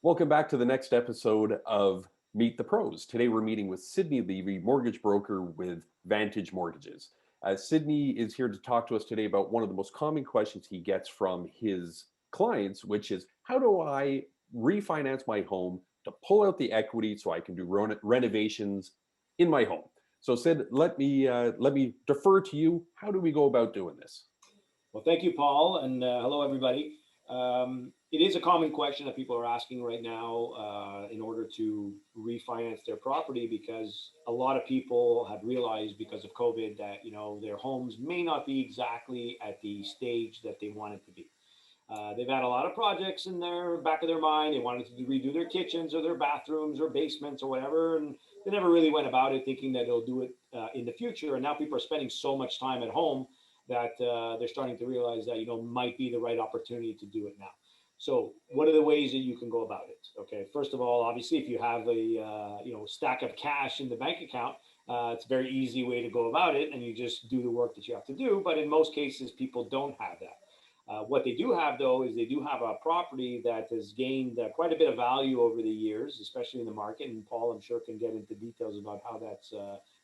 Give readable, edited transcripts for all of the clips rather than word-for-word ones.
Welcome back to the next episode of Meet the Pros. Today we're meeting with Sidney Levy, mortgage broker with Vantage Mortgages. Sidney is here to talk to us today about one of the most common questions he gets from his clients, which is, how do I refinance my home to pull out the equity so I can do renovations in my home? So Sid, let me defer to you. How do we go about doing this? Well, thank you, Paul, and hello, everybody. It is a common question that people are asking right now in order to refinance their property, because a lot of people have realized because of COVID that their homes may not be exactly at the stage that they want it to be. They've had a lot of projects in their back of their mind. They wanted to redo their kitchens or their bathrooms or basements or whatever, and they never really went about it thinking that they'll do it in the future. And now people are spending so much time at home that they're starting to realize that might be the right opportunity to do it now. So what are the ways that you can go about it? Okay, first of all, obviously, if you have a stack of cash in the bank account, it's a very easy way to go about it, and you just do the work that you have to do. But in most cases, people don't have that. What they do have, though, is they do have a property that has gained quite a bit of value over the years, especially in the market. And Paul, I'm sure, can get into details about how that's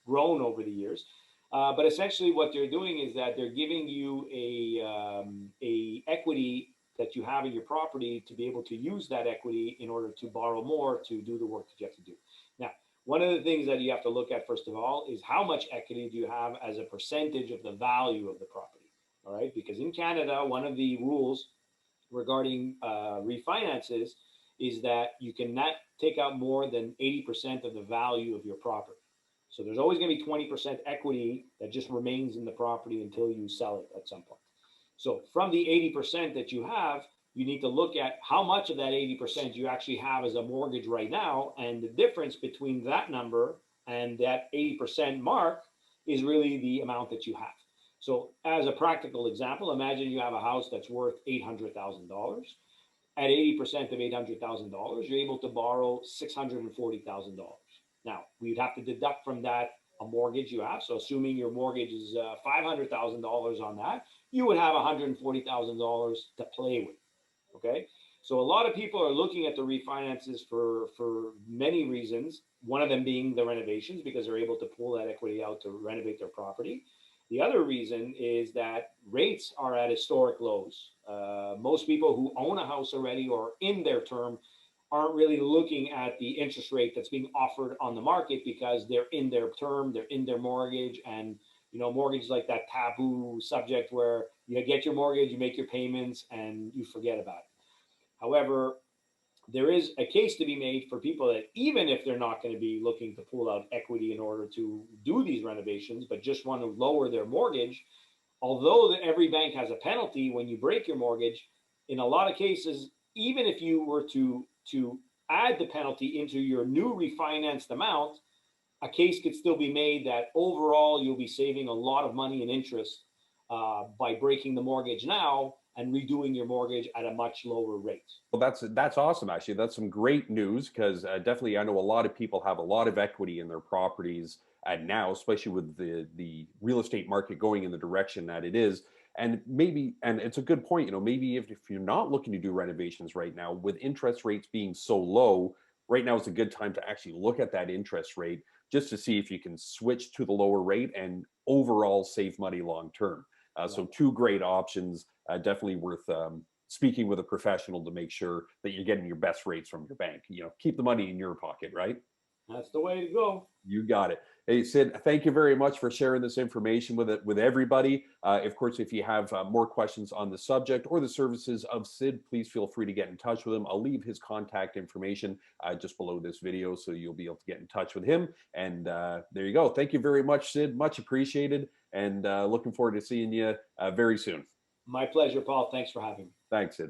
grown over the years. But essentially, what they're doing is that they're giving you a equity that you have in your property to be able to use that equity in order to borrow more to do the work that you have to do. Now, one of the things that you have to look at, first of all, is how much equity do you have as a percentage of the value of the property. All right, because in Canada, one of the rules regarding refinances is that you cannot take out more than 80% of the value of your property. So there's always going to be 20% equity that just remains in the property until you sell it at some point. So from the 80% that you have, you need to look at how much of that 80% you actually have as a mortgage right now. And the difference between that number and that 80% mark is really the amount that you have. So as a practical example, imagine you have a house that's worth $800,000. At 80% of $800,000, you're able to borrow $640,000. Now, we'd have to deduct from that a mortgage you have. So assuming your mortgage is $500,000 on that, you would have $140,000 to play with, okay? So a lot of people are looking at the refinances for many reasons, one of them being the renovations, because they're able to pull that equity out to renovate their property. The other reason is that rates are at historic lows. Most people who own a house already or in their term aren't really looking at the interest rate that's being offered on the market because they're in their term, they're in their mortgage, and mortgage is like that taboo subject where you get your mortgage, you make your payments, and you forget about it. However, there is a case to be made for people that even if they're not going to be looking to pull out equity in order to do these renovations, but just want to lower their mortgage, although every bank has a penalty when you break your mortgage, in a lot of cases, even if you were to add the penalty into your new refinanced amount, a case could still be made that overall you'll be saving a lot of money in interest by breaking the mortgage now and redoing your mortgage at a much lower rate. Well, that's awesome. Actually, that's some great news, because definitely I know a lot of people have a lot of equity in their properties now, especially with the real estate market going in the direction that it is. And it's a good point. Maybe if you're not looking to do renovations right now, with interest rates being so low, right now is a good time to actually look at that interest rate just to see if you can switch to the lower rate and overall save money long term. So two great options. Definitely worth speaking with a professional to make sure that you're getting your best rates from your bank. Keep the money in your pocket, right? That's the way to go. You got it. Hey, Sid, thank you very much for sharing this information with everybody. Of course, if you have more questions on the subject or the services of Sid, please feel free to get in touch with him. I'll leave his contact information just below this video, so you'll be able to get in touch with him. And there you go. Thank you very much, Sid. Much appreciated. And looking forward to seeing you very soon. My pleasure, Paul. Thanks for having me. Thanks, Sid.